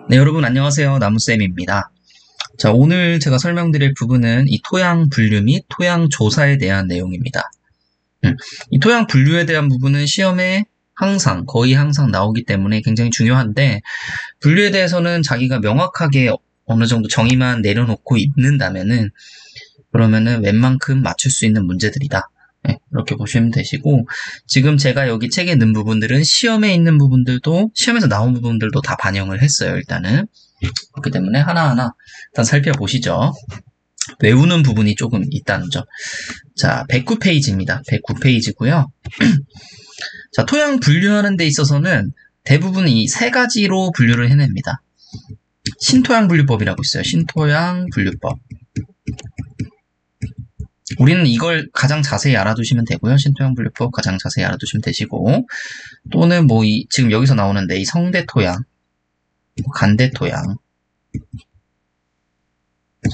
네, 여러분 안녕하세요. 나무쌤입니다. 자, 오늘 제가 설명드릴 부분은 이 토양 분류 및 토양 조사에 대한 내용입니다. 이 토양 분류에 대한 부분은 시험에 거의 항상 나오기 때문에 굉장히 중요한데, 분류에 대해서는 자기가 명확하게 어느 정도 정의만 내려놓고 있는다면은, 그러면은 웬만큼 맞출 수 있는 문제들이다. 네, 이렇게 보시면 되시고, 지금 제가 여기 책에 넣은 부분들은 시험에 있는 부분들도, 시험에서 나온 부분들도 다 반영을 했어요, 일단은. 그렇기 때문에 하나하나 일단 살펴보시죠. 외우는 부분이 조금 있다는 점. 자, 109페이지입니다. 109페이지고요. 자, 토양 분류하는 데 있어서는 대부분 이 세 가지로 분류를 해냅니다. 신토양 분류법이라고 있어요. 신토양 분류법. 우리는 이걸 가장 자세히 알아두시면 되고요. 신토양 분류법 가장 자세히 알아두시면 되시고, 또는 지금 여기서 나오는데 이 성대토양, 간대토양,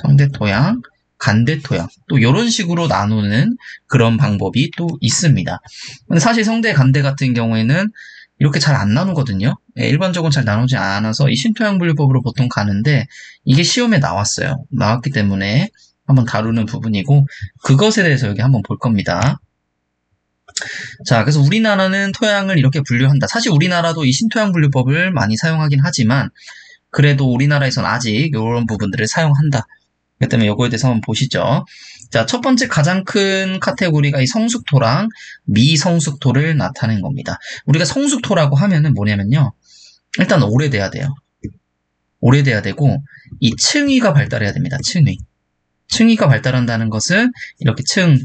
성대토양, 간대토양, 또 이런 식으로 나누는 그런 방법이 또 있습니다. 근데 사실 성대, 간대 같은 경우에는 이렇게 잘 안 나누거든요. 일반적으로 잘 나누지 않아서 이 신토양 분류법으로 보통 가는데, 이게 시험에 나왔어요. 나왔기 때문에 한번 다루는 부분이고, 그것에 대해서 여기 한번 볼 겁니다. 자, 그래서 우리나라는 토양을 이렇게 분류한다. 사실 우리나라도 이 신토양 분류법을 많이 사용하긴 하지만, 그래도 우리나라에선 아직 이런 부분들을 사용한다. 그렇기 때문에 이거에 대해서 한번 보시죠. 자, 첫 번째 가장 큰 카테고리가 이 성숙토랑 미성숙토를 나타낸 겁니다. 우리가 성숙토라고 하면은 뭐냐면요. 일단 오래돼야 돼요. 오래돼야 되고, 이 층위가 발달해야 됩니다. 층위가 발달한다는 것은 이렇게 층.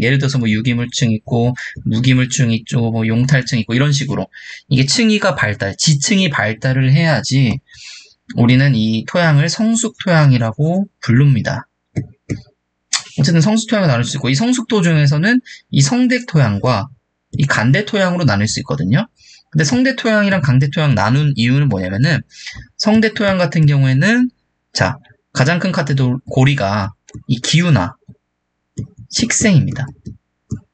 예를 들어서 유기물층 있고, 무기물층 있고, 용탈층 있고, 이런 식으로. 이게 층위가 지층이 발달을 해야지 우리는 이 토양을 성숙토양이라고 부릅니다. 어쨌든 성숙토양을 나눌 수 있고, 이 성숙토 중에서는 이 성대토양과 이 간대토양으로 나눌 수 있거든요. 근데 성대토양이랑 간대토양 나눈 이유는 뭐냐면은, 성대토양 같은 경우에는, 자, 가장 큰 카테고리가 이 기후나 식생입니다.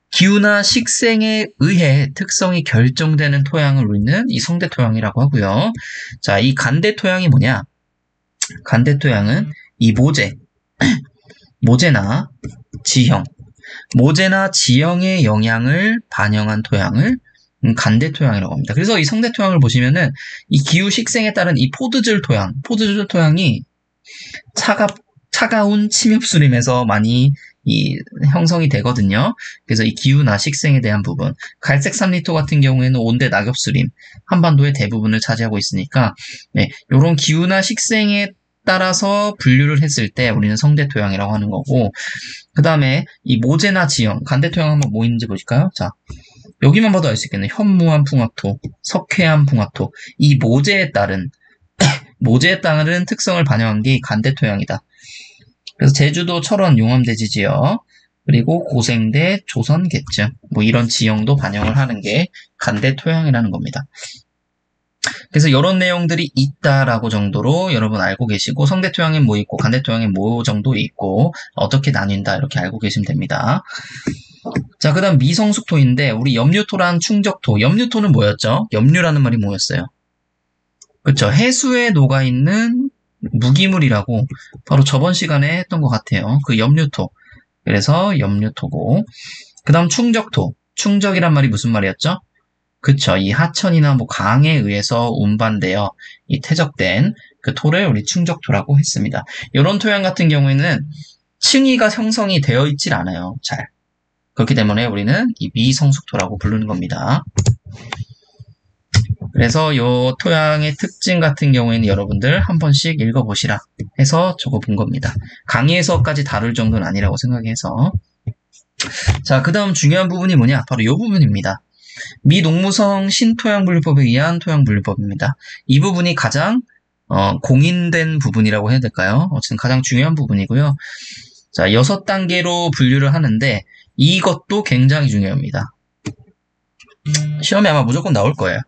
기후나 식생에 의해 특성이 결정되는 토양을 우리는 이 성대토양이라고 하고요. 자, 이 간대토양이 뭐냐? 간대토양은 이 모재나 지형의 영향을 반영한 토양을 간대토양이라고 합니다. 그래서 이 성대토양을 보시면은 이 기후 식생에 따른 이 포드질 토양이 차가운 침엽수림에서 많이 형성이 되거든요. 그래서 이 기후나 식생에 대한 부분, 갈색 산리토 같은 경우에는 온대 낙엽수림, 한반도의 대부분을 차지하고 있으니까, 이런 기후나 식생에 따라서 분류를 했을 때 우리는 성대토양이라고 하는 거고, 그 다음에 이 모재나 지형, 간대토양 한번 뭐 있는지 보실까요? 자, 여기만 봐도 알 수 있겠네요. 현무암 풍악토, 석회암 풍악토, 이 모재에 따른 특성을 반영한 게 간대토양이다. 그래서 제주도 철원 용암대지 지역, 그리고 고생대 조선계층, 이런 지형도 반영을 하는 게 간대토양이라는 겁니다. 그래서 이런 내용들이 있다라고 정도로 여러분 알고 계시고, 성대토양엔 뭐 있고, 간대토양엔 뭐 정도 있고, 어떻게 나뉜다 이렇게 알고 계시면 됩니다. 자, 그 다음 미성숙토인데, 우리 염류토랑 충적토, 염류토는 뭐였죠? 염류라는 말이 뭐였어요? 그쵸. 해수에 녹아있는 무기물이라고 바로 저번 시간에 했던 것 같아요. 그 염류토. 그래서 염류토고. 그 다음 충적토. 충적이란 말이 무슨 말이었죠? 그쵸. 이 하천이나 강에 의해서 운반되어 이 퇴적된 그 토를 우리 충적토라고 했습니다. 이런 토양 같은 경우에는 층위가 형성이 되어 있질 않아요. 잘. 그렇기 때문에 우리는 이 미성숙토라고 부르는 겁니다. 그래서 이 토양의 특징 같은 경우에는 여러분들 한 번씩 읽어보시라 해서 적어본 겁니다. 강의에서까지 다룰 정도는 아니라고 생각해서. 자, 그 다음 중요한 부분이 뭐냐? 바로 이 부분입니다. 미농무성 신토양 분류법에 의한 토양 분류법입니다. 이 부분이 가장 공인된 부분이라고 해야 될까요? 어쨌든 가장 중요한 부분이고요. 자, 6단계로 분류를 하는데 이것도 굉장히 중요합니다. 시험에 아마 무조건 나올 거예요.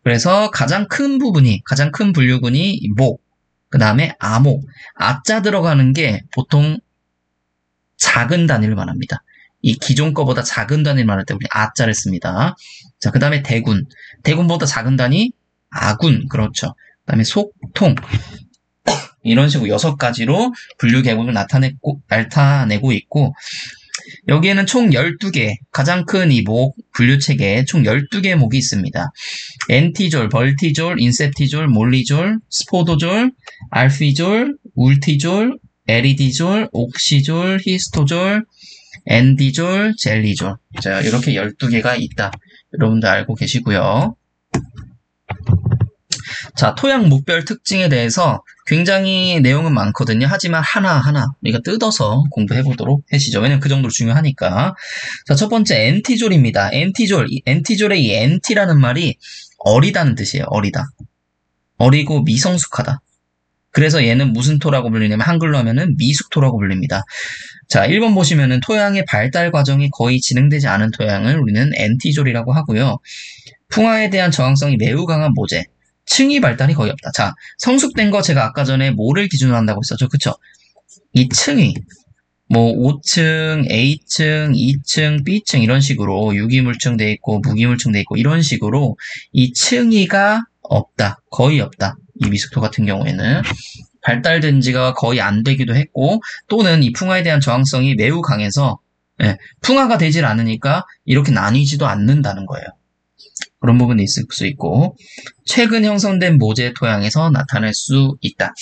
그래서 가장 큰 분류군이 목, 그 다음에 아목, 아자 들어가는 게 보통 작은 단위를 말합니다. 이 기존 거보다 작은 단위를 말할 때 우리 아자를 씁니다. 자, 그 다음에 대군보다 작은 단위 아군, 그렇죠. 그다음에 속통. 이런 식으로 6가지로 분류 계곡을 나타내고 있고, 여기에는 총 12개, 가장 큰 이 목, 분류체계에 총 12개의 목이 있습니다. 엔티졸, 벌티졸, 인셉티졸, 몰리졸, 스포도졸, 알피졸, 울티졸, 에리디졸, 옥시졸, 히스토졸, 엔디졸, 젤리졸. 자, 이렇게 12개가 있다. 여러분들 알고 계시고요. 자, 토양 목별 특징에 대해서 굉장히 내용은 많거든요. 하지만 하나하나 우리가 뜯어서 공부해 보도록 하시죠. 왜냐면 그 정도로 중요하니까. 자, 첫 번째 엔티졸입니다. 엔티졸의 이 엔티라는 말이 어리다는 뜻이에요. 어리다. 어리고 미성숙하다. 그래서 얘는 무슨 토라고 불리냐면 한글로 하면은 미숙토라고 불립니다. 자, 1번 보시면은 토양의 발달 과정이 거의 진행되지 않은 토양을 우리는 엔티졸이라고 하고요. 풍화에 대한 저항성이 매우 강한 모재. 층위 발달이 거의 없다. 자, 성숙된 거 제가 아까 전에 뭐를 기준으로 한다고 했었죠? 그쵸? 이 층위. 뭐 5층, A층, 2층, B층 이런 식으로 유기물층 돼 있고 무기물층 돼 있고 이런 식으로 이 층위가 없다. 거의 없다. 이 미숙토 같은 경우에는 발달된 지가 거의 안 되기도 했고 또는 이 풍화에 대한 저항성이 매우 강해서 풍화가 되질 않으니까 이렇게 나뉘지도 않는다는 거예요. 그런 부분이 있을 수 있고 최근 형성된 모재 토양에서 나타날 수 있다.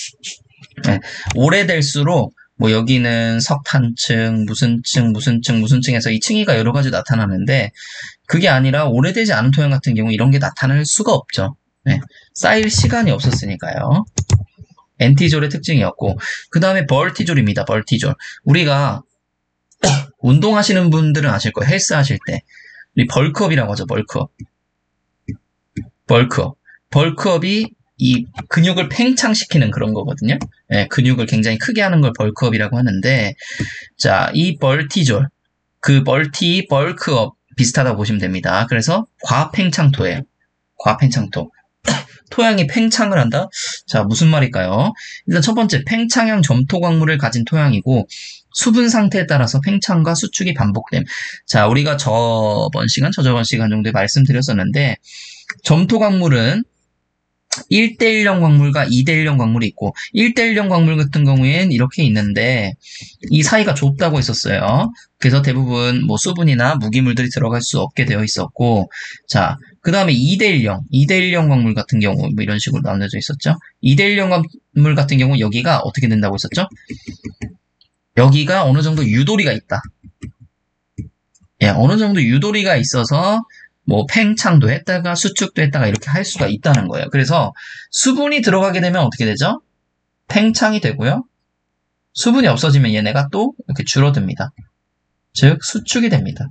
오래될수록 뭐 여기는 석탄층, 무슨 층에서 이 층위가 여러 가지 나타나는데 그게 아니라 오래되지 않은 토양 같은 경우 이런 게 나타날 수가 없죠. 쌓일 시간이 없었으니까요. 엔티졸의 특징이었고 그 다음에 벌티졸입니다. 벌티졸. 우리가 운동하시는 분들은 아실 거예요. 헬스 하실 때 우리 벌크업이라고 하죠. 벌크업이 이 근육을 팽창시키는 그런 거거든요. 근육을 굉장히 크게 하는 걸 벌크업이라고 하는데, 자, 이 벌티졸, 벌크업 비슷하다고 보시면 됩니다. 그래서 과팽창토예요. 과팽창토. 토양이 팽창을 한다? 자, 무슨 말일까요? 일단 첫 번째, 팽창형 점토 광물을 가진 토양이고, 수분 상태에 따라서 팽창과 수축이 반복됨. 자, 우리가 저저번 시간 정도에 말씀드렸었는데, 점토 광물은 1대1형 광물과 2대1형 광물이 있고 1대1형 광물 같은 경우에는 이렇게 있는데 이 사이가 좁다고 했었어요. 그래서 대부분 뭐 수분이나 무기물들이 들어갈 수 없게 되어 있었고 자, 그 다음에 2대1형 광물 같은 경우 뭐 이런 식으로 나눠져 있었죠. 2대1형 광물 같은 경우 여기가 어떻게 된다고 했었죠? 여기가 어느 정도 유도리가 있다. 어느 정도 유도리가 있어서 뭐 팽창도 했다가 수축도 했다가 이렇게 할 수가 있다는 거예요. 그래서 수분이 들어가게 되면 어떻게 되죠? 팽창이 되고요. 수분이 없어지면 얘네가 또 이렇게 줄어듭니다. 즉 수축이 됩니다.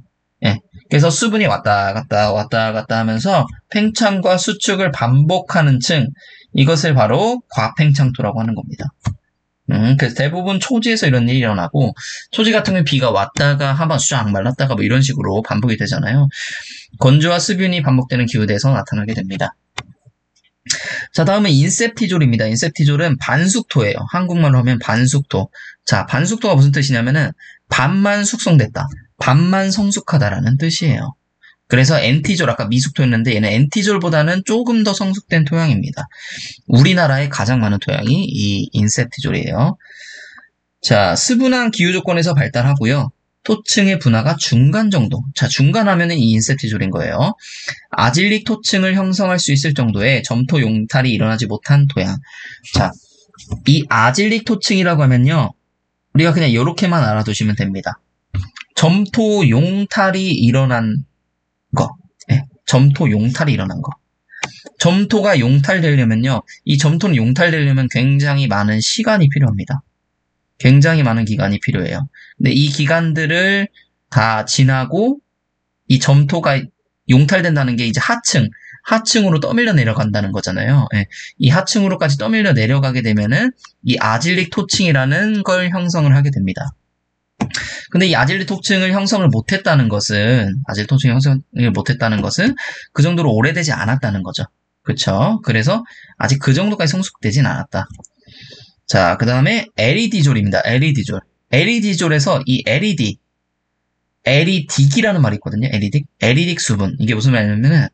그래서 수분이 왔다 갔다 하면서 팽창과 수축을 반복하는 층 이것을 바로 과팽창토라고 하는 겁니다. 그래서 대부분 초지에서 이런 일이 일어나고 초지 같은 경우는 비가 왔다가 한번 쫙 말랐다가 뭐 이런 식으로 반복이 되잖아요. 건조와 수분이 반복되는 기후대에서 나타나게 됩니다. 자, 다음은 인셉티졸입니다. 인셉티졸은 반숙토예요. 한국말로 하면 반숙토. 자, 반숙토가 무슨 뜻이냐면은 반만 숙성됐다, 반만 성숙하다라는 뜻이에요. 그래서 엔티졸, 아까 미숙토였는데 얘는 엔티졸보다는 조금 더 성숙된 토양입니다. 우리나라에 가장 많은 토양이 이 인셉티졸이에요. 자, 스분한 기후 조건에서 발달하고요. 토층의 분화가 중간 정도. 자, 중간 하면은 이 인셉티졸인 거예요. 아질릭 토층을 형성할 수 있을 정도의 점토 용탈이 일어나지 못한 토양. 자, 이 아질릭 토층이라고 하면요. 우리가 그냥 이렇게만 알아두시면 됩니다. 점토 용탈이 일어난 거. 점토 용탈이 일어난 거. 점토가 용탈되려면요. 이 점토는 용탈되려면 굉장히 많은 시간이 필요합니다. 굉장히 많은 기간이 필요해요. 근데 이 기간들을 다 지나고 이 점토가 용탈된다는 게 이제 하층으로 떠밀려 내려간다는 거잖아요. 이 하층으로까지 떠밀려 내려가게 되면은 이 아질릭 토층이라는 걸 형성을 하게 됩니다. 근데 이 아질릭 토층을 형성을 못했다는 것은 그 정도로 오래되지 않았다는 거죠. 그쵸? 그래서 아직 그 정도까지 성숙되진 않았다. 자, 그 다음에 에리디졸입니다. 에리디졸에서 이 에리딕이라는 말이 있거든요. 에리딕 수분. 이게 무슨 말이냐면은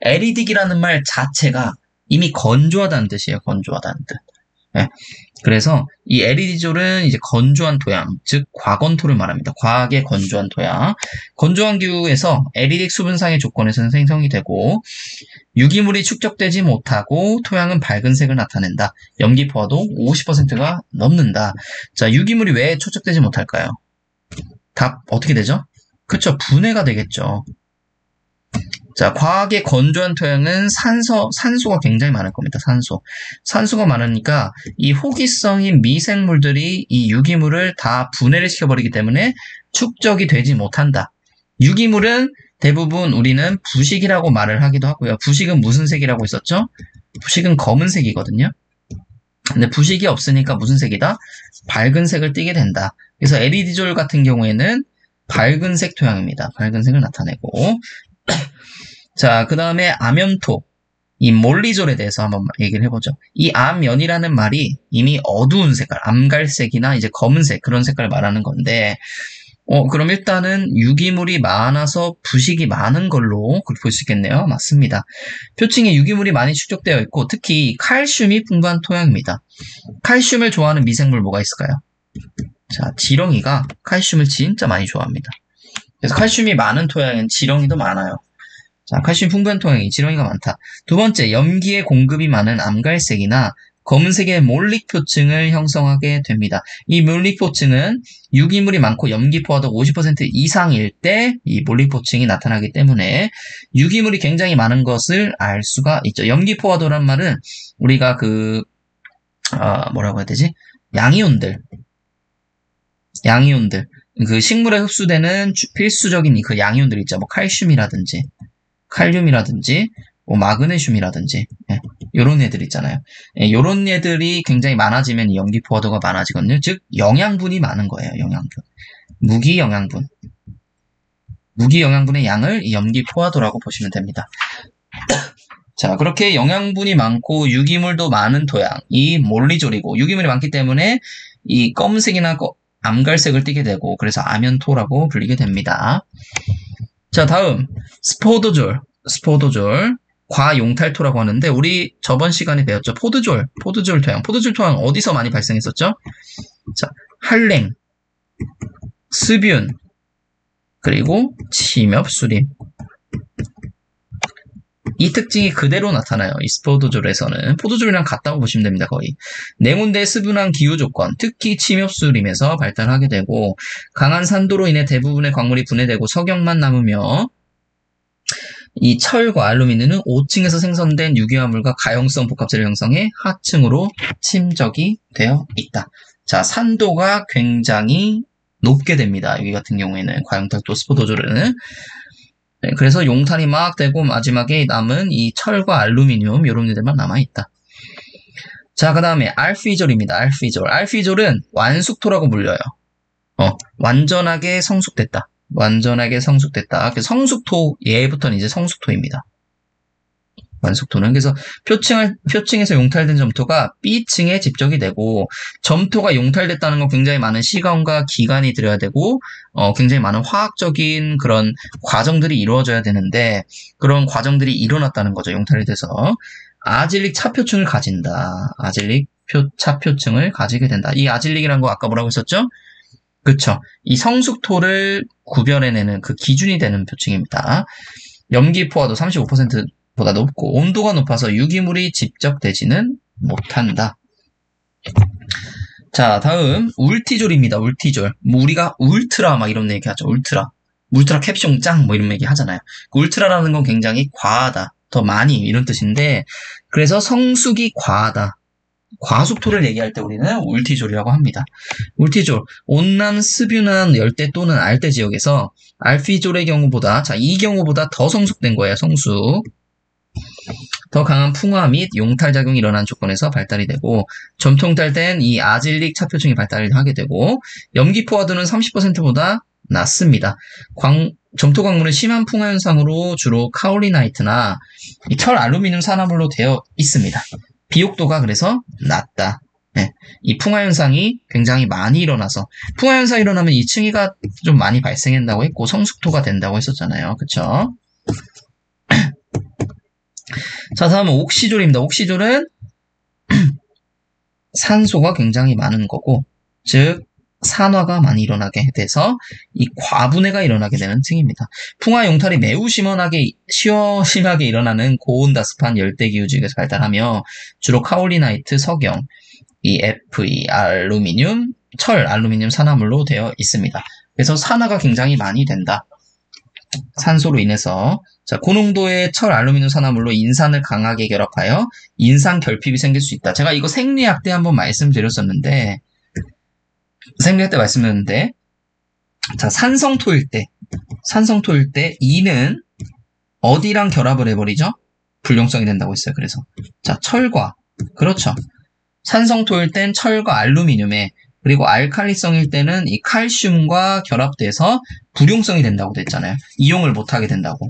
에리딕이라는 말 자체가 이미 건조하다는 뜻이에요. 건조하다는 뜻. 네. 그래서 이 에리디졸은 이제 건조한 토양, 즉 과건토를 말합니다. 과하게 건조한 토양. 건조한 기후에서 에리딕 수분상의 조건에서는 생성이 되고 유기물이 축적되지 못하고 토양은 밝은 색을 나타낸다. 염기 포화도 50%가 넘는다. 자, 유기물이 왜 축적되지 못할까요? 답 어떻게 되죠? 그쵸, 분해가 되겠죠. 자, 과하게 건조한 토양은 산소가 굉장히 많을 겁니다. 산소가 많으니까 이 호기성인 미생물들이 이 유기물을 다 분해를 시켜버리기 때문에 축적이 되지 못한다. 유기물은 대부분 우리는 부식이라고 말을 하기도 하고요. 부식은 무슨 색이라고 했었죠? 부식은 검은색이거든요. 근데 부식이 없으니까 무슨 색이다? 밝은 색을 띠게 된다. 그래서 에리디졸 같은 경우에는 밝은색 토양입니다. 밝은색을 나타내고 자, 그 다음에 암연토, 이 몰리졸에 대해서 한번 얘기를 해보죠. 이 암연이라는 말이 이미 어두운 색깔, 암갈색이나 이제 검은색 그런 색깔을 말하는 건데 그럼 일단은 유기물이 많아서 부식이 많은 걸로 그렇게 볼 수 있겠네요. 맞습니다. 표층에 유기물이 많이 축적되어 있고 특히 칼슘이 풍부한 토양입니다. 칼슘을 좋아하는 미생물 뭐가 있을까요? 자, 지렁이가 칼슘을 진짜 많이 좋아합니다. 그래서 칼슘이 많은 토양엔 지렁이도 많아요. 자, 칼슘 풍부한 토양이 지렁이가 많다. 두 번째, 염기의 공급이 많은 암갈색이나 검은색의 몰릭 표층을 형성하게 됩니다. 이 몰릭 표층은 유기물이 많고 염기 포화도 50% 이상일 때 이 몰릭 표층이 나타나기 때문에 유기물이 굉장히 많은 것을 알 수가 있죠. 염기 포화도란 말은 우리가 뭐라고 해야 되지? 양이온들. 그 식물에 흡수되는 필수적인 그 양이온들 있죠. 뭐 칼슘이라든지 뭐 마그네슘이라든지 요런 애들 있잖아요. 요런 애들이 굉장히 많아지면 염기 포화도가 많아지거든요. 즉 영양분이 많은 거예요. 영양분. 무기 영양분의 양을 염기 포화도라고 보시면 됩니다. 자, 그렇게 영양분이 많고 유기물도 많은 토양이 몰리졸이고 유기물이 많기 때문에 이 검은색이나 암갈색을 띠게 되고 그래서 암연토라고 불리게 됩니다. 자, 다음 스포도졸 과용탈토라고 하는데 우리 저번 시간에 배웠죠. 포도졸 토양 어디서 많이 발생했었죠? 자, 한랭, 습윤, 그리고 침엽수림. 이 특징이 그대로 나타나요. 이 스포도졸에서는 포도졸이랑 같다고 보시면 됩니다. 거의 냉온대 습윤한 기후 조건, 특히 침엽수림에서 발달하게 되고 강한 산도로 인해 대부분의 광물이 분해되고 석영만 남으며 이 철과 알루미늄은 5층에서 생성된 유기화물과 가용성 복합체를 형성해 하층으로 침적이 되어 있다. 자, 산도가 굉장히 높게 됩니다. 여기 같은 경우에는 과용탈토 스포도졸은 그래서 용탈이 막 되고 마지막에 남은 이 철과 알루미늄 이런 애들만 남아있다. 자, 그 다음에 알피졸입니다. 알피졸은 완숙토라고 불려요. 완전하게 성숙됐다. 그 성숙토, 얘부터는 이제 성숙토입니다. 완숙토는. 그래서 표층에서 용탈된 점토가 B층에 집적이 되고, 점토가 용탈됐다는 건 굉장히 많은 시간과 기간이 들어야 되고, 굉장히 많은 화학적인 그런 과정들이 이루어져야 되는데, 그런 과정들이 일어났다는 거죠. 용탈이 돼서. 아질릭 차표층을 가진다. 차표층을 가지게 된다. 이 아질릭이라는 거 아까 뭐라고 했었죠? 그쵸. 이 성숙토를 구별해내는 그 기준이 되는 표층입니다. 염기 포화도 35%보다 높고 온도가 높아서 유기물이 집적되지는 못한다. 자, 다음 울티졸입니다. 울티졸. 뭐 우리가 울트라 막 이런 얘기 하죠. 울트라 캡숑 짱 뭐 이런 얘기 하잖아요. 그 울트라라는 건 굉장히 과하다. 더 많이 이런 뜻인데 그래서 성숙이 과하다. 과숙토를 얘기할 때 우리는 울티졸이라고 합니다. 울티졸, 온남 습윤한 열대 또는 알대 지역에서 알피졸의 경우보다, 이 경우보다 더 성숙된 거예요. 성숙. 더 강한 풍화 및 용탈작용이 일어난 조건에서 발달이 되고 점통탈된 이 아질릭 차표층이 발달을 하게 되고 염기 포화도는 30%보다 낮습니다. 점토 광물은 심한 풍화 현상으로 주로 카올리나이트나 이 철 알루미늄 산화물로 되어 있습니다. 비옥도가 그래서 낮다. 네. 이 풍화 현상이 굉장히 많이 일어나서 풍화 현상이 일어나면 이 층이가 좀 많이 발생한다고 했고 성숙토가 된다고 했었잖아요. 그쵸? 자, 다음은 옥시졸입니다. 옥시졸은 산소가 굉장히 많은 거고, 즉 산화가 많이 일어나게 돼서 이 과분해가 일어나게 되는 층입니다. 풍화 용탈이 매우 심하게 일어나는 고온다습한 열대기후 지역에서 발달하며 주로 카올리나이트, 석영, 이 Fe, 알루미늄, 철, 알루미늄 산화물로 되어 있습니다. 그래서 산화가 굉장히 많이 된다. 산소로 인해서 자, 고농도의 철, 알루미늄 산화물로 인산을 강하게 결합하여 인산 결핍이 생길 수 있다. 제가 이거 생리학 때 한번 말씀드렸었는데 자, 산성토일 때 E는 어디랑 결합을 해버리죠? 불용성이 된다고 했어요. 그래서 자, 철과 그렇죠. 산성토일 땐 철과 알루미늄에 그리고 알칼리성일 때는 이 칼슘과 결합돼서 불용성이 된다고 됐잖아요. 이용을 못하게 된다고.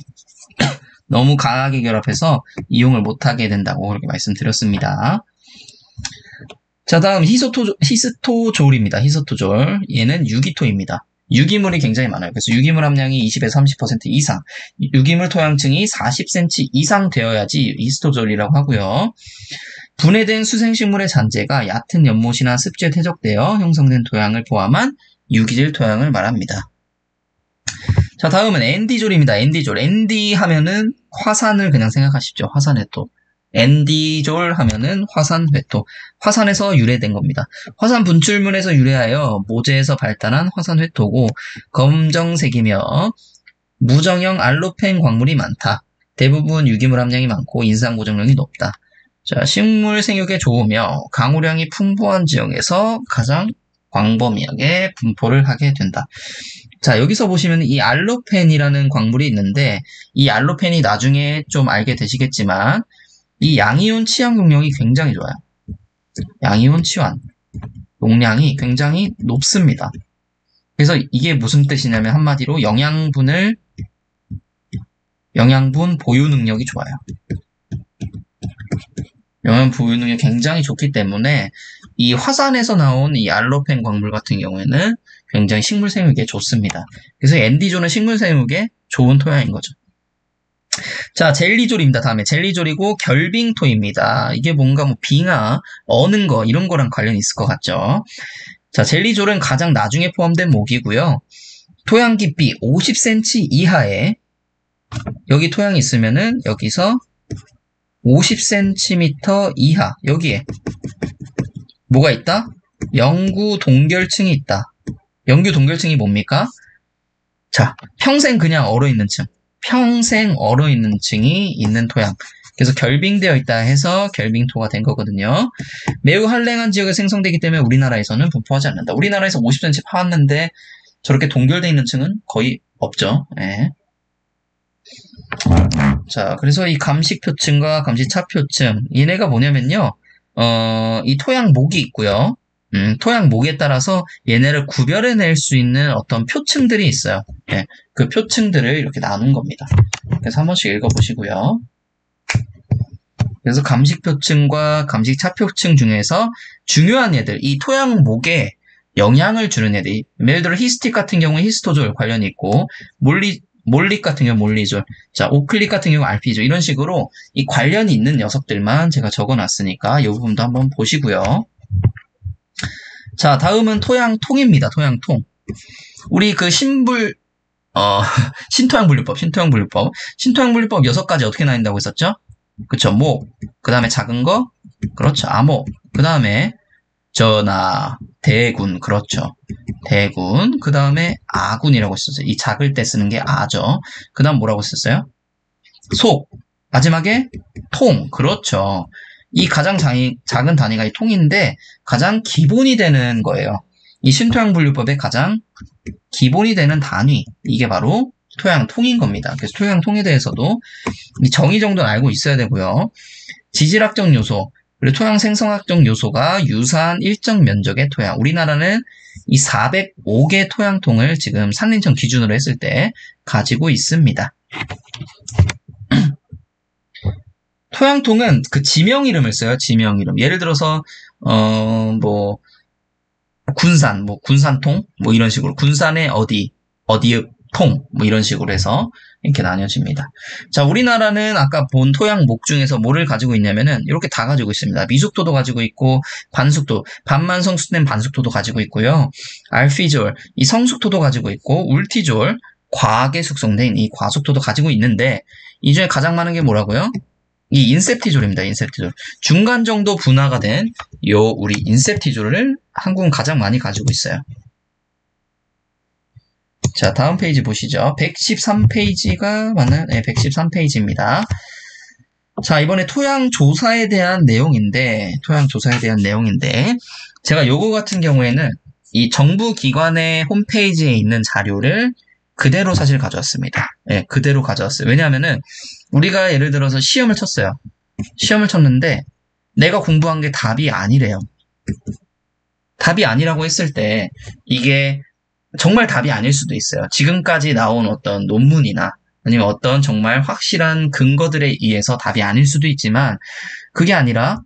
너무 강하게 결합해서 이용을 못하게 된다고 그렇게 말씀드렸습니다. 자, 다음 히스토졸입니다. 히스토졸. 얘는 유기토입니다. 유기물이 굉장히 많아요. 그래서 유기물 함량이 20에서 30% 이상, 유기물 토양층이 40cm 이상 되어야지 히스토졸이라고 하고요. 분해된 수생식물의 잔재가 얕은 연못이나 습지에 퇴적되어 형성된 토양을 포함한 유기질 토양을 말합니다. 자, 다음은 엔디졸입니다. 엔디졸. 엔디 하면은 화산을 그냥 생각하십시오. 화산회토. 엔디졸 하면은 화산회토. 화산에서 유래된 겁니다. 화산 분출물에서 유래하여 모재에서 발달한 화산회토고 검정색이며 무정형 알로펜 광물이 많다. 대부분 유기물 함량이 많고 인산 고정력이 높다. 자, 식물 생육에 좋으며 강우량이 풍부한 지역에서 가장 광범위하게 분포를 하게 된다. 자, 여기서 보시면 이 알로펜이라는 광물이 있는데 이 알로펜이 나중에 좀 알게 되시겠지만 이 양이온 치환 용량이 굉장히 좋아요. 양이온 치환 용량이 굉장히 높습니다. 그래서 이게 무슨 뜻이냐면 한마디로 영양분 보유 능력이 좋아요. 영양 보유 능력이 굉장히 좋기 때문에 이 화산에서 나온 이 알로펜 광물 같은 경우에는 굉장히 식물 생육에 좋습니다. 그래서 엔디졸은 식물 생육에 좋은 토양인 거죠. 자, 젤리졸입니다. 다음에 젤리졸이고 결빙토입니다. 이게 뭔가 뭐 빙하, 어는 거 이런 거랑 관련이 있을 것 같죠. 자, 젤리졸은 가장 나중에 포함된 목이고요. 토양 깊이 50cm 이하에 여기 토양이 있으면은 여기서 50cm 이하 여기에 뭐가 있다? 영구 동결층이 있다. 영구 동결층이 뭡니까? 자, 평생 그냥 얼어있는 층. 평생 얼어있는 층이 있는 토양. 그래서 결빙되어 있다 해서 결빙토가 된 거거든요. 매우 한랭한 지역에 생성되기 때문에 우리나라에서는 분포하지 않는다. 우리나라에서 50cm 파왔는데 저렇게 동결되어 있는 층은 거의 없죠. 예. 자, 그래서 이 감식표층과 감식차표층, 얘네가 뭐냐면요, 이 토양목이 있고요. 토양목에 따라서 얘네를 구별해낼 수 있는 어떤 표층들이 있어요. 예, 그 표층들을 이렇게 나눈 겁니다. 그래서 한 번씩 읽어보시고요. 그래서 감식표층과 감식차표층 중에서 중요한 애들, 이 토양목에 영향을 주는 애들, 예를 들어 히스틱 같은 경우는 히스토졸 관련이 있고, 몰릭 같은 경우 몰리졸, 자, 오클릭 같은 경우 알피졸, 이런 식으로 이 관련이 있는 녀석들만 제가 적어놨으니까 이 부분도 한번 보시고요. 자, 다음은 토양통입니다. 토양통. 우리 그 신토양분류법. 신토양분류법 6가지 어떻게 나뉜다고 했었죠? 그쵸, 목, 그 다음에 작은 거, 그렇죠, 암호, 그 다음에 전하, 대군, 그렇죠. 대군, 그 다음에 아군이라고 했었어요. 이 작을 때 쓰는 게 아죠. 그 다음 뭐라고 썼어요? 속, 마지막에 통, 그렇죠. 이 가장 작은 단위가 이 통인데 가장 기본이 되는 거예요. 이 신토양분류법의 가장 기본이 되는 단위, 이게 바로 토양통인 겁니다. 그래서 토양통에 대해서도 이 정의 정도는 알고 있어야 되고요. 지질학적 요소, 그리고 토양 생성학적 요소가 유사한 일정 면적의 토양. 우리나라는 이 405개 토양통을 지금 산림청 기준으로 했을 때 가지고 있습니다. 토양통은 그 지명 이름을 써요. 지명 이름. 예를 들어서 군산, 군산통, 이런 식으로 군산의 어디 통, 뭐 이런 식으로 해서 이렇게 나뉘어집니다. 자, 우리나라는 아까 본 토양목 중에서 뭐를 가지고 있냐면은 이렇게 다 가지고 있습니다. 미숙토도 가지고 있고 반숙토, 반만 성숙된 반숙토도 가지고 있고요. 알피졸, 이 성숙토도 가지고 있고 울티졸, 과하게 숙성된 이 과숙토도 가지고 있는데 이 중에 가장 많은 게 뭐라고요? 이 인셉티졸입니다. 인셉티졸. 중간 정도 분화가 된 요 우리 인셉티졸을 한국은 가장 많이 가지고 있어요. 자, 다음 페이지 보시죠. 113페이지가 맞나요? 네, 113페이지입니다. 자, 이번에 토양 조사에 대한 내용인데, 제가 요거 같은 경우에는 이 정부 기관의 홈페이지에 있는 자료를 그대로 사실 가져왔습니다. 네, 그대로 가져왔어요. 왜냐하면은, 우리가 예를 들어서 시험을 쳤어요. 시험을 쳤는데, 내가 공부한 게 답이 아니래요. 답이 아니라고 했을 때, 이게 정말 답이 아닐 수도 있어요. 지금까지 나온 어떤 논문이나 아니면 어떤 정말 확실한 근거들에 의해서 답이 아닐 수도 있지만 그게 아니라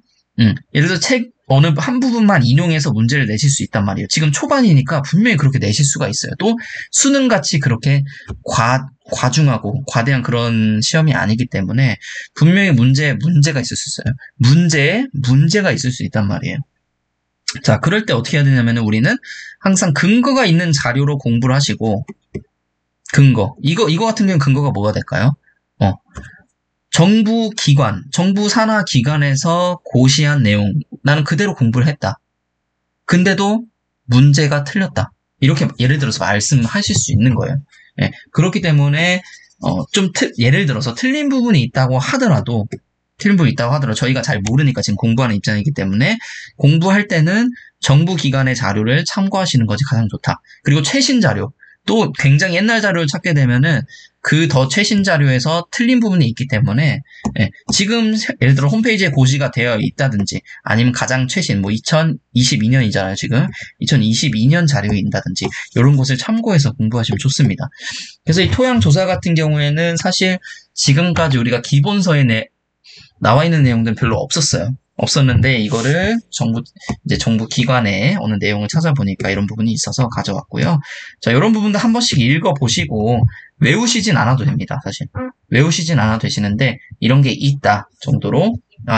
예를 들어 책 어느 한 부분만 인용해서 문제를 내실 수 있단 말이에요. 지금 초반이니까 분명히 그렇게 내실 수가 있어요. 또 수능같이 그렇게 과중하고 과대한 그런 시험이 아니기 때문에 분명히 문제가 있을 수 있어요. 문제가 있을 수 있단 말이에요. 자, 그럴 때 어떻게 해야 되냐면 우리는 항상 근거가 있는 자료로 공부를 하시고 근거. 이거 같은 경우는 근거가 뭐가 될까요? 정부 산하 기관에서 고시한 내용. 나는 그대로 공부를 했다. 근데도 문제가 틀렸다. 이렇게 예를 들어서 말씀하실 수 있는 거예요. 예, 그렇기 때문에 예를 들어서 틀린 부분이 있다고 하더라도 저희가 잘 모르니까 지금 공부하는 입장이기 때문에 공부할 때는 정부 기관의 자료를 참고하시는 것이 가장 좋다. 그리고 최신 자료, 또 굉장히 옛날 자료를 찾게 되면은 그 더 최신 자료에서 틀린 부분이 있기 때문에 지금 예를 들어 홈페이지에 고시가 되어 있다든지 아니면 가장 최신 2022년이잖아요. 지금 2022년 자료인다든지 이런 것을 참고해서 공부하시면 좋습니다. 그래서 이 토양 조사 같은 경우에는 사실 지금까지 우리가 기본서에 나와 있는 내용들은 별로 없었는데 이거를 정부 기관의 어느 내용을 찾아보니까 이런 부분이 있어서 가져왔고요. 자, 이런 부분도 한 번씩 읽어보시고 외우시진 않아도 됩니다. 사실 외우시진 않아도 되시는데 이런 게 있다 정도로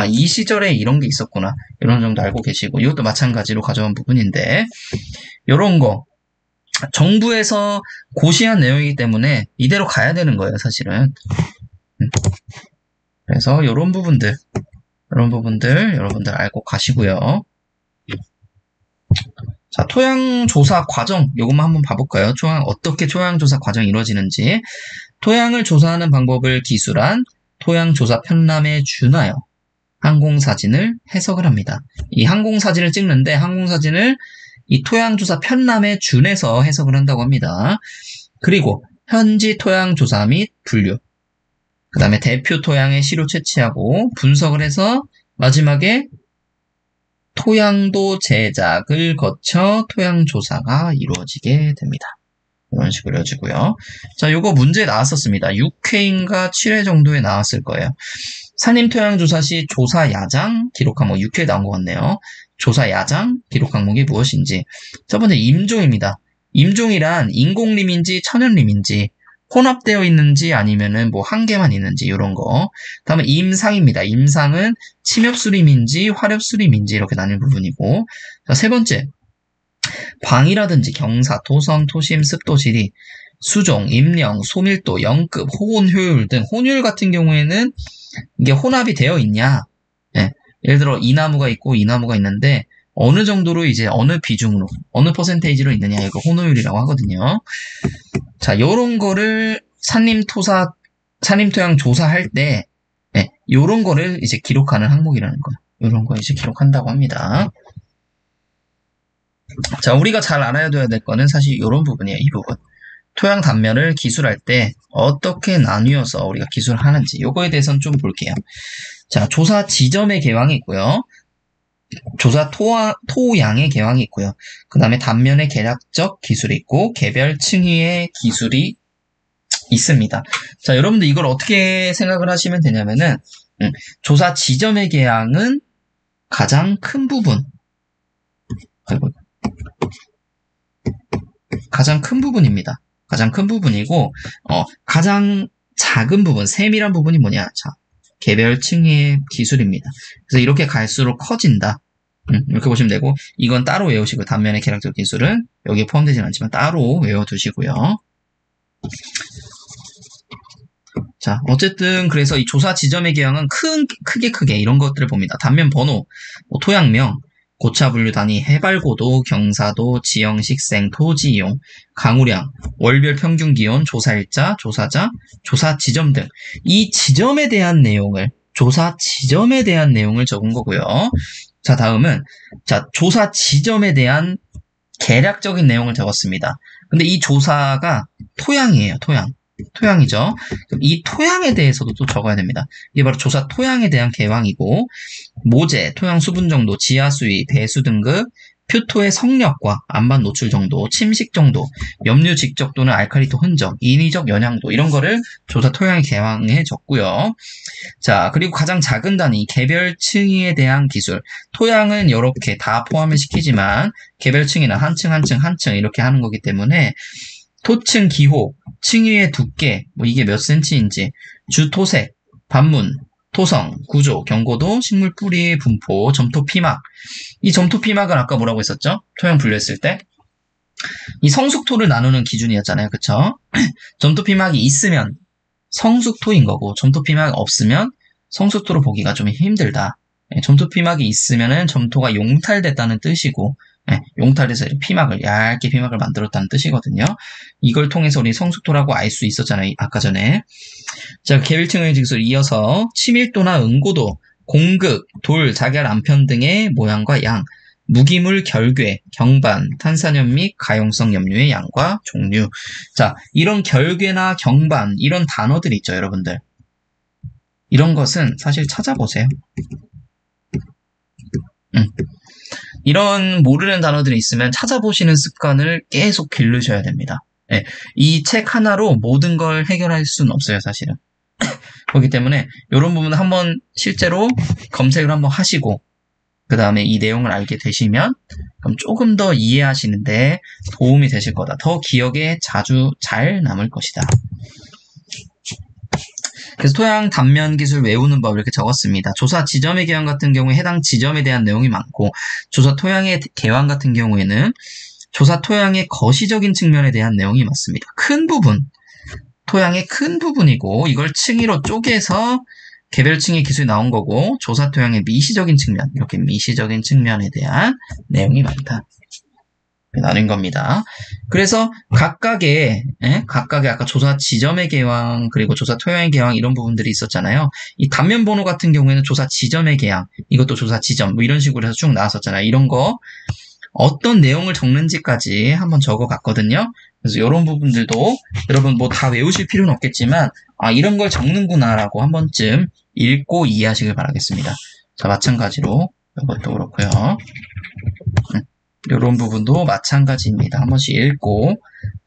이 시절에 이런 게 있었구나 이런 정도 알고 계시고 이것도 마찬가지로 가져온 부분인데 이런 거 정부에서 고시한 내용이기 때문에 이대로 가야 되는 거예요. 사실은. 그래서 이런 부분들 여러분들 알고 가시고요. 자, 토양조사 과정 요것만 한번 봐볼까요? 어떻게 토양조사 과정이 이루어지는지. 토양을 조사하는 방법을 기술한 토양조사 편람에 준하여 항공사진을 해석을 합니다. 이 항공사진을 찍는데 항공사진을 이 토양조사 편람에 준해서 해석을 한다고 합니다. 그리고 현지 토양조사 및 분류, 그 다음에 대표 토양의 시료 채취하고 분석을 해서 마지막에 토양도 제작을 거쳐 토양조사가 이루어지게 됩니다. 이런 식으로 이루어지고요. 자, 요거 문제에 나왔었습니다. 6회인가 7회 정도에 나왔을 거예요. 산림토양조사 시 조사 야장 기록 항목 6회에 나온 것 같네요. 조사 야장 기록 항목이 무엇인지. 첫 번째 임종입니다. 임종이란 인공림인지 천연림인지 혼합되어 있는지 아니면은 한 개만 있는지 이런 거. 다음에 임상입니다. 임상은 침엽수림인지 화렵수림인지 이렇게 나뉠 부분이고. 자, 세 번째 방이라든지 경사, 토성, 토심, 습도, 지리, 수종, 임령, 소밀도, 영급, 호온 효율 등 혼율 같은 경우에는 이게 혼합이 되어 있냐. 예를 들어 이 나무가 있고 이 나무가 있는데 어느 정도로 이제 어느 비중으로 어느 퍼센테이지로 있느냐 이거 혼효율이라고 하거든요. 자, 요런 거를 산림토양 조사할 때 요런 거를 이제 기록하는 항목이라는 거예요. 요런 거 이제 기록한다고 합니다. 자, 우리가 잘 알아야 될 거는 사실 요런 부분이에요. 이 부분. 토양 단면을 기술할 때 어떻게 나뉘어서 우리가 기술을 하는지 요거에 대해서는 좀 볼게요. 자, 조사 지점의 개황이 있고요. 조사 토양의 개황이 있고요. 그 다음에 단면의 계략적 기술이 있고 개별 층위의 기술이 있습니다. 자, 여러분들 이걸 어떻게 생각을 하시면 되냐면은 조사 지점의 개황은 가장 큰 부분 가장 큰 부분입니다. 가장 큰 부분이고, 가장 작은 부분, 세밀한 부분이 뭐냐? 자, 개별층의 기술입니다. 그래서 이렇게 갈수록 커진다. 이렇게 보시면 되고, 이건 따로 외우시고, 단면의 계량적 기술은 여기에 포함되지는 않지만 따로 외워두시고요. 자, 어쨌든 그래서 이 조사 지점의 개형은 크게 이런 것들을 봅니다. 단면 번호, 뭐 토양명, 고차 분류 단위, 해발고도, 경사도, 지형 식생, 토지 이용, 강우량, 월별 평균 기온, 조사일자, 조사자, 조사 지점 등 이 지점에 대한 내용을 조사 지점에 대한 내용을 적은 거고요. 자, 다음은 자, 조사 지점에 대한 개략적인 내용을 적었습니다. 근데 이 조사가 토양이에요. 토양이죠. 그럼 이 토양에 대해서도 또 적어야 됩니다. 이게 바로 조사 토양에 대한 개황이고, 모재, 토양 수분 정도, 지하 수위, 배수 등급, 표토의 성력과 안반 노출 정도, 침식 정도, 염류 직적 또는 알칼리토 흔적, 인위적 영향도 이런 거를 조사 토양의 개황에 적고요. 자, 그리고 가장 작은 단위 개별층에 대한 기술. 토양은 이렇게 다 포함을 시키지만 개별층이나 한층 이렇게 하는 거기 때문에 토층 기호, 층위의 두께, 뭐 이게 몇 센치인지, 주토색, 반문, 토성, 구조, 경고도, 식물 뿌리, 분포, 점토 피막. 이 점토 피막은 아까 뭐라고 했었죠? 토양 분류했을 때. 이 성숙토를 나누는 기준이었잖아요. 그쵸? 점토 피막이 있으면 성숙토인 거고, 점토 피막이 없으면 성숙토로 보기가 좀 힘들다. 점토 피막이 있으면은 점토가 용탈됐다는 뜻이고, 용탈돼서 얇게 피막을 만들었다는 뜻이거든요. 이걸 통해서 우리 성숙토라고 알 수 있었잖아요. 아까 전에. 자, 개별층의 기술 이어서 치밀도나 응고도, 공극, 돌, 자결, 암편 등의 모양과 양, 무기물 결괴, 경반, 탄산염 및 가용성 염류의 양과 종류. 자, 이런 결괴나 경반, 이런 단어들이 있죠, 여러분들. 이런 것은 사실 찾아보세요. 이런 모르는 단어들이 있으면 찾아보시는 습관을 계속 기르셔야 됩니다. 네, 이 책 하나로 모든 걸 해결할 수는 없어요, 사실은. 그렇기 때문에 이런 부분을 한번 실제로 검색을 한번 하시고 그 다음에 이 내용을 알게 되시면 그럼 조금 더 이해하시는데 도움이 되실 거다. 더 기억에 자주 잘 남을 것이다. 그래서 토양 단면 기술 외우는 법 이렇게 적었습니다. 조사 지점의 개황 같은 경우에 해당 지점에 대한 내용이 많고, 조사 토양의 개황 같은 경우에는 조사 토양의 거시적인 측면에 대한 내용이 많습니다. 큰 부분, 토양의 큰 부분이고, 이걸 층위로 쪼개서 개별층의 기술이 나온 거고, 조사 토양의 미시적인 측면, 이렇게 미시적인 측면에 대한 내용이 많다. 나눈 겁니다. 그래서 각각의 아까 조사 지점의 개황 그리고 조사 토양의 개황 이런 부분들이 있었잖아요. 이 단면 번호 같은 경우에는 조사 지점의 개황, 이것도 조사 지점 뭐 이런 식으로 해서 쭉 나왔었잖아요. 이런 거 어떤 내용을 적는지까지 한번 적어봤거든요. 그래서 이런 부분들도 여러분 뭐 다 외우실 필요는 없겠지만 이런 걸 적는구나라고 한 번쯤 읽고 이해하시길 바라겠습니다. 자, 마찬가지로 이것도 그렇고요. 이런 부분도 마찬가지입니다. 한 번씩 읽고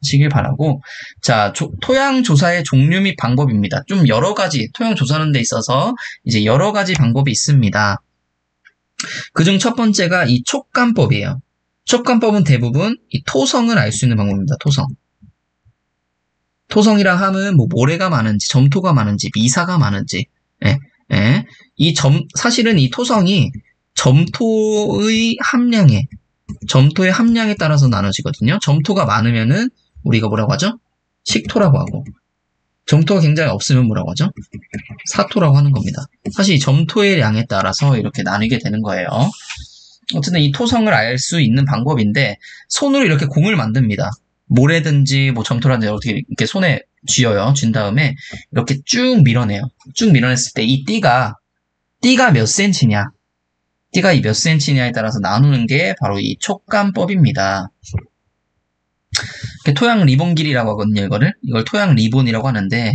하시길 바라고. 자, 토양 조사의 종류 및 방법입니다. 좀 여러 가지, 토양 조사하는 데 있어서 이제 여러 가지 방법이 있습니다. 그중 첫 번째가 이 촉감법이에요. 촉감법은 대부분 이 토성을 알 수 있는 방법입니다. 토성이라 하면 뭐 모래가 많은지, 점토가 많은지, 미사가 많은지. 사실은 이 토성이 점토의 함량에 따라서 나눠지거든요. 점토가 많으면은 우리가 뭐라고 하죠? 식토라고 하고, 점토가 굉장히 없으면 뭐라고 하죠? 사토라고 하는 겁니다. 사실 이 점토의 양에 따라서 이렇게 나누게 되는 거예요. 어쨌든 이 토성을 알 수 있는 방법인데, 손으로 이렇게 공을 만듭니다. 모래든지 뭐 점토라든지 어떻게 이렇게 손에 쥐어요. 쥔 다음에 이렇게 쭉 밀어내요. 쭉 밀어냈을 때 이 띠가 몇 센치냐, 띠가 이 몇 센치냐에 따라서 나누는 게 바로 이 촉감법입니다. 토양 리본 길이라고 하거든요, 이걸 토양 리본이라고 하는데,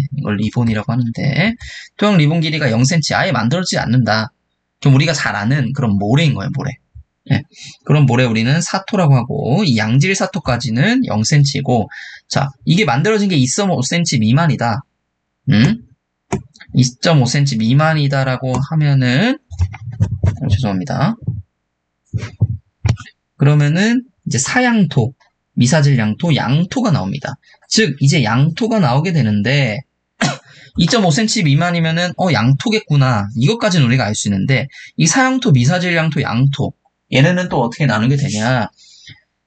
토양 리본 길이가 0cm 아예 만들어지지 않는다. 그럼 우리가 잘 아는 그런 모래인 거예요, 모래. 그런 모래 우리는 사토라고 하고, 이 양질 사토까지는 0cm고, 자, 이게 만들어진 게 2.5cm 미만이다. 2.5cm 미만이다라고 하면은, 죄송합니다. 그러면은, 이제 사양토. 미사질 양토, 양토가 나옵니다. 즉 이제 양토가 나오게 되는데 2.5cm 미만이면은 양토겠구나. 이것까지는 우리가 알 수 있는데 이 사양토, 미사질 양토, 양토 얘네는 또 어떻게 나누게 되냐.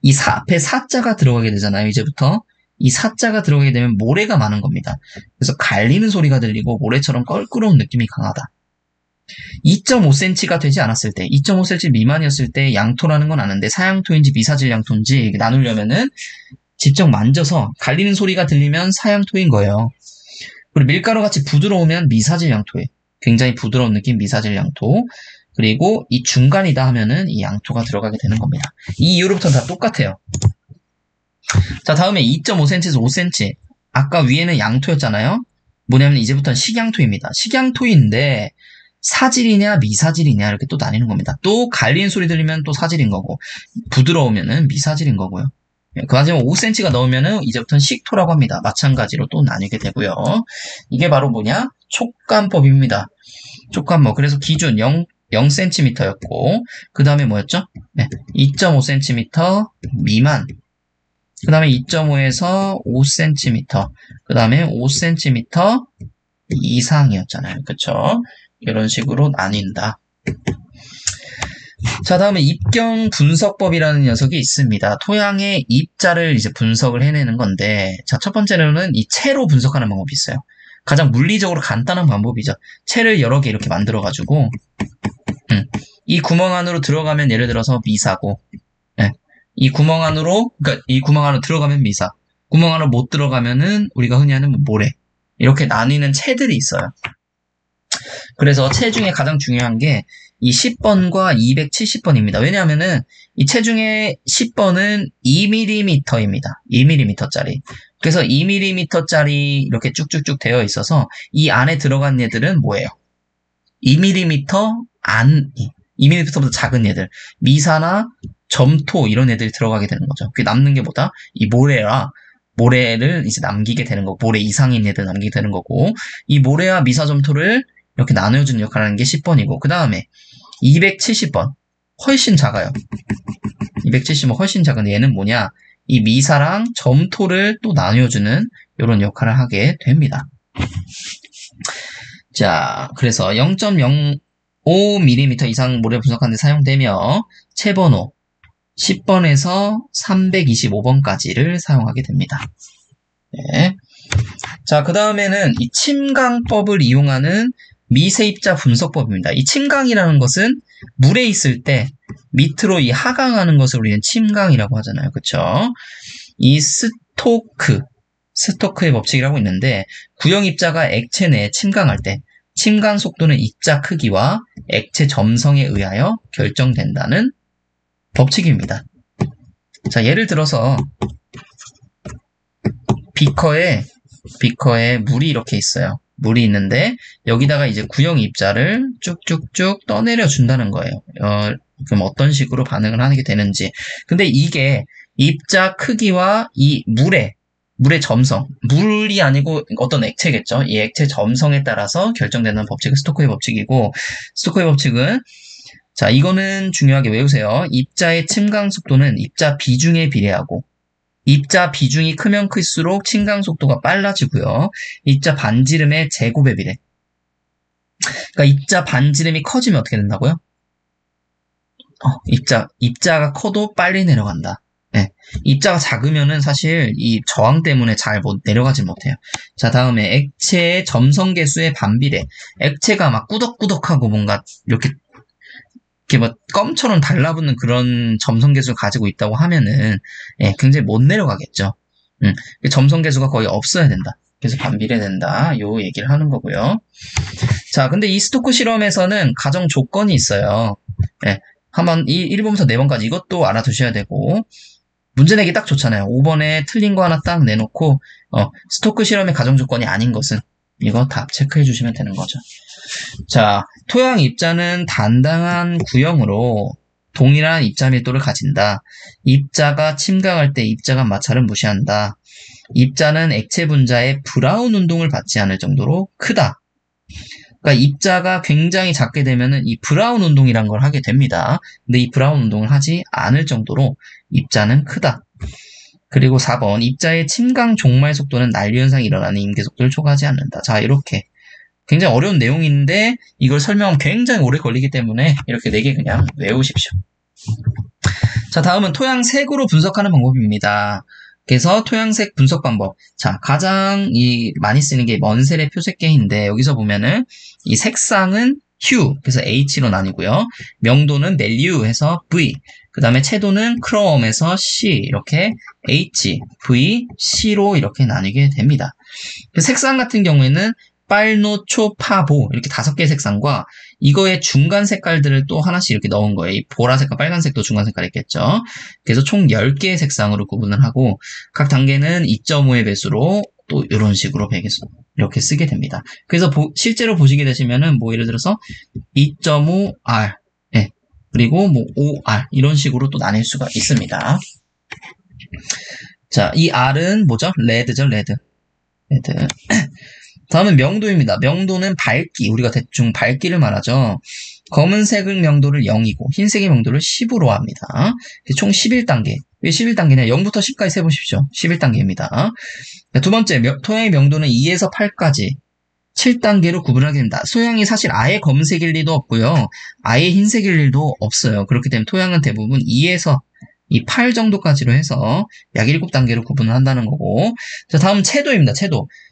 이 앞에 사자가 들어가게 되잖아요. 이제부터 이 사자가 들어가게 되면 모래가 많은 겁니다. 그래서 갈리는 소리가 들리고 모래처럼 껄끄러운 느낌이 강하다. 2.5cm가 되지 않았을 때, 2.5cm 미만이었을 때 양토라는 건 아는데 사양토인지 미사질 양토인지 나누려면은 직접 만져서 갈리는 소리가 들리면 사양토인 거예요. 그리고 밀가루 같이 부드러우면 미사질 양토예요. 굉장히 부드러운 느낌 미사질 양토. 그리고 이 중간이다 하면은 이 양토가 들어가게 되는 겁니다. 이 이후로부터는 다 똑같아요. 자, 다음에 2.5cm에서 5cm. 아까 위에는 양토였잖아요. 뭐냐면 이제부터는 식양토입니다. 식양토인데 사질이냐 미사질이냐 이렇게 또 나뉘는 겁니다. 또 갈리는 소리 들리면 또 사질인 거고 부드러우면은 미사질인 거고요. 그 하지만 5cm가 넘으면은 이제부터는 식토라고 합니다. 마찬가지로 또 나뉘게 되고요. 이게 바로 뭐냐? 촉감법입니다. 촉감법. 그래서 기준 0cm였고 그 다음에 뭐였죠? 2.5cm 미만. 그 다음에 2.5에서 5cm. 그 다음에 5cm 이상이었잖아요. 그쵸? 이런 식으로 나뉜다. 자, 다음에 입경 분석법이라는 녀석이 있습니다. 토양의 입자를 이제 분석을 해내는 건데, 자, 첫 번째로는 이 채로 분석하는 방법이 있어요. 가장 물리적으로 간단한 방법이죠. 채를 여러 개 이렇게 만들어가지고, 이 구멍 안으로 들어가면 예를 들어서 미사고, 이 구멍 안으로, 그러니까 이 구멍 안으로 들어가면 미사, 구멍 안으로 못 들어가면은 우리가 흔히 하는 모래. 이렇게 나뉘는 채들이 있어요. 그래서 채 중에 가장 중요한 게 이 10번과 270번입니다. 왜냐하면은 이 채 중에 10번은 2mm입니다. 2mm짜리. 그래서 2mm짜리 이렇게 쭉쭉쭉 되어 있어서 이 안에 들어간 얘들은 뭐예요? 2mm 안, 2mm보다 작은 얘들. 미사나 점토 이런 애들이 들어가게 되는 거죠. 그게 남는 게 뭐다? 이 모래를 이제 남기게 되는 거고, 모래 이상인 애들 남기게 되는 거고, 이 모래와 미사 점토를 이렇게 나눠주는 역할을 하는 게 10번이고, 그 다음에 270번. 훨씬 작아요. 270번 훨씬 작은데 얘는 뭐냐? 이 미사랑 점토를 또 나눠주는 이런 역할을 하게 됩니다. 자, 그래서 0.05mm 이상 모래 분석하는 데 사용되며, 채번호 10번에서 325번까지를 사용하게 됩니다. 네. 자, 그 다음에는 이 침강법을 이용하는 미세입자 분석법입니다. 이 침강이라는 것은 물에 있을 때 밑으로 이 하강하는 것을 우리는 침강이라고 하잖아요. 그쵸? 이 스토크의 법칙이라고 있는데 구형 입자가 액체 내에 침강할 때 침강 속도는 입자 크기와 액체 점성에 의하여 결정된다는 법칙입니다. 자, 예를 들어서 비커에 물이 이렇게 있어요. 물이 있는데 여기다가 이제 구형 입자를 쭉쭉쭉 떠내려 준다는 거예요. 그럼 어떤 식으로 반응을 하게 되는지. 근데 이게 입자 크기와 이 물의 점성, 물이 아니고 어떤 액체겠죠. 이 액체 점성에 따라서 결정되는 법칙은 스토크의 법칙이고, 스토크의 법칙은 자, 이거는 중요하게 외우세요. 입자의 침강 속도는 입자 비중에 비례하고 입자 비중이 크면 클수록 침강 속도가 빨라지고요. 입자 반지름의 제곱에 비례. 그러니까 입자 반지름이 커지면 어떻게 된다고요? 입자가 커도 빨리 내려간다. 네. 입자가 작으면은 사실 이 저항 때문에 잘 내려가지 못해요. 자, 다음에 액체의 점성 계수의 반비례. 액체가 막 꾸덕꾸덕하고 뭔가 이렇게 뭐 껌처럼 달라붙는 그런 점성 계수를 가지고 있다고 하면은 굉장히 못 내려가겠죠. 점성 계수가 거의 없어야 된다. 그래서 반비례된다. 요 얘기를 하는 거고요. 자, 근데 이 스토크 실험에서는 가정 조건이 있어요. 한번 1번부터 4번까지 이것도 알아두셔야 되고, 문제 내기 딱 좋잖아요. 5번에 틀린 거 하나 딱 내놓고 스토크 실험의 가정 조건이 아닌 것은 이거 다 체크해 주시면 되는 거죠. 자, 토양 입자는 단단한 구형으로 동일한 입자 밀도를 가진다. 입자가 침강할 때 입자간 마찰은 무시한다. 입자는 액체 분자의 브라운 운동을 받지 않을 정도로 크다. 그러니까 입자가 굉장히 작게 되면은 이 브라운 운동이란 걸 하게 됩니다. 근데 이 브라운 운동을 하지 않을 정도로 입자는 크다. 그리고 4번 입자의 침강 종말 속도는 난리 현상이 일어나는 임계 속도를 초과하지 않는다. 자, 이렇게 굉장히 어려운 내용인데 이걸 설명하면 굉장히 오래 걸리기 때문에 이렇게 4개 그냥 외우십시오. 자, 다음은 토양색으로 분석하는 방법입니다. 그래서 토양색 분석 방법. 자, 가장 많이 쓰는 게 먼셀의 표색계인데 여기서 보면은 이 색상은 휴, 그래서 H로 나뉘고요. 명도는 멜류 해서 V, 그 다음에 채도는 크롬에서 C, 이렇게 H, V, C로 이렇게 나뉘게 됩니다. 그 색상 같은 경우에는 빨노초파보 이렇게 5개의 색상과 이거의 중간 색깔들을 또 하나씩 이렇게 넣은 거예요. 이 보라색과 빨간색도 중간 색깔이 있겠죠. 그래서 총 10개의 색상으로 구분을 하고 각 단계는 2.5의 배수로 또 이런 식으로 이렇게 쓰게 됩니다. 그래서 실제로 보시게 되시면은 뭐 예를 들어서 2.5R 그리고 뭐 5R 이런 식으로 또 나뉠 수가 있습니다. 자, 이 R은 뭐죠? 레드죠, 레드. 다음은 명도입니다. 명도는 밝기, 우리가 대충 밝기를 말하죠. 검은색의 명도를 0이고 흰색의 명도를 10으로 합니다. 총 11단계. 왜 11단계냐? 0부터 10까지 세보십시오. 11단계입니다. 두 번째, 토양의 명도는 2에서 8까지 7단계로 구분하게 됩니다. 토양이 사실 아예 검은색일 리도 없고요. 아예 흰색일 일도 없어요. 그렇기 때문에 토양은 대부분 2에서 8 정도까지로 해서 약 7단계로 구분을 한다는 거고. 자, 다음 채도입니다.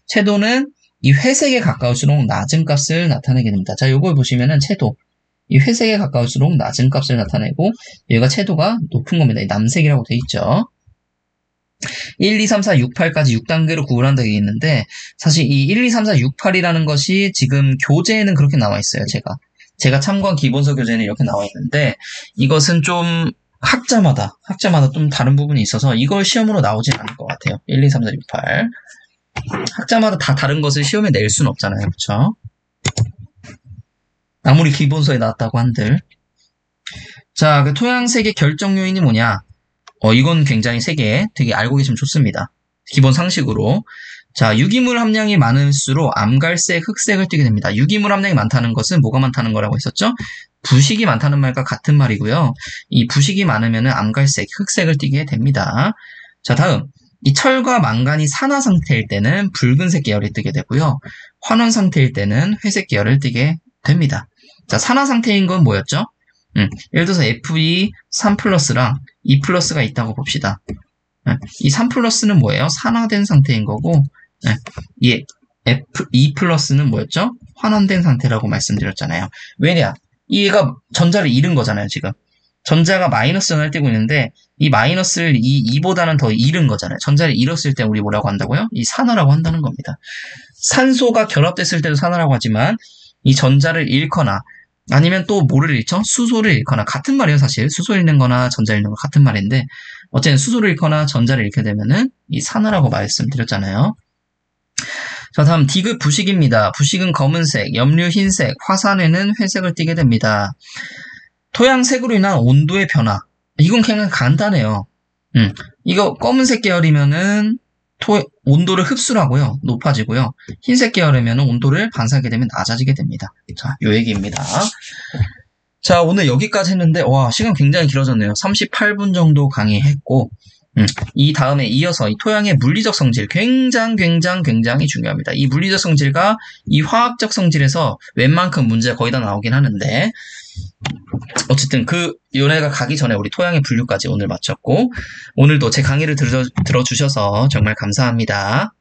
채도는 이 회색에 가까울수록 낮은 값을 나타내게 됩니다. 자, 요걸 보시면은 채도. 이 회색에 가까울수록 낮은 값을 나타내고, 얘가 채도가 높은 겁니다. 이 남색이라고 돼 있죠. 1, 2, 3, 4, 6, 8까지 6단계로 구분한다고 있는데, 사실 이 1, 2, 3, 4, 6, 8이라는 것이 지금 교재에는 그렇게 나와 있어요, 제가 참고한 기본서 교재는 이렇게 나와 있는데, 이것은 좀 학자마다 좀 다른 부분이 있어서 이걸 시험으로 나오진 않을 것 같아요. 1, 2, 3, 4, 6, 8. 학자마다 다 다른 것을 시험에 낼 수는 없잖아요. 그쵸? 아무리 기본서에 나왔다고 한들. 자, 그 토양색의 결정 요인이 뭐냐? 이건 굉장히 되게 알고 계시면 좋습니다. 기본 상식으로. 자, 유기물 함량이 많을수록 암갈색, 흑색을 띠게 됩니다. 유기물 함량이 많다는 것은 뭐가 많다는 거라고 했었죠? 부식이 많다는 말과 같은 말이고요. 이 부식이 많으면 암갈색, 흑색을 띠게 됩니다. 자, 다음. 이 철과 망간이 산화 상태일 때는 붉은색 계열이 뜨게 되고요. 환원 상태일 때는 회색 계열을 띠게 됩니다. 자, 산화 상태인 건 뭐였죠? 예를 들어서 Fe 3+랑 E+가 있다고 봅시다. 이 3+는 뭐예요? 산화된 상태인 거고, 이 E+는 뭐였죠? 환원된 상태라고 말씀드렸잖아요. 왜냐? 얘가 전자를 잃은 거잖아요, 지금. 전자가 마이너스 전화를 띄고 있는데 이 마이너스를 이 2보다는 더 잃은 거잖아요. 전자를 잃었을 때 우리 뭐라고 한다고요? 이 산화라고 한다는 겁니다. 산소가 결합됐을 때도 산화라고 하지만 이 전자를 잃거나 아니면 또 뭐를 잃죠? 수소를 잃거나 같은 말이에요, 사실. 수소 잃는 거나 전자 잃는 거 같은 말인데 어쨌든 수소를 잃거나 전자를 잃게 되면은 이 산화라고 말씀드렸잖아요. 자, 다음 D급 부식입니다. 부식은 검은색, 염류 흰색, 화산에는 회색을 띠게 됩니다. 토양색으로 인한 온도의 변화. 이건 그냥 간단해요. 이거 검은색 계열이면은 온도를 흡수를 하고요. 높아지고요. 흰색 계열이면 온도를 반사하게 되면 낮아지게 됩니다. 자, 요 얘기입니다. 자, 오늘 여기까지 했는데, 와, 시간 굉장히 길어졌네요. 38분 정도 강의했고, 이 다음에 이어서 이 토양의 물리적 성질 굉장히 중요합니다. 이 물리적 성질과 이 화학적 성질에서 웬만큼 문제가 거의 다 나오긴 하는데 어쨌든 요래가 가기 전에 우리 토양의 분류까지 오늘 마쳤고 오늘도 제 강의를 들어주셔서 정말 감사합니다.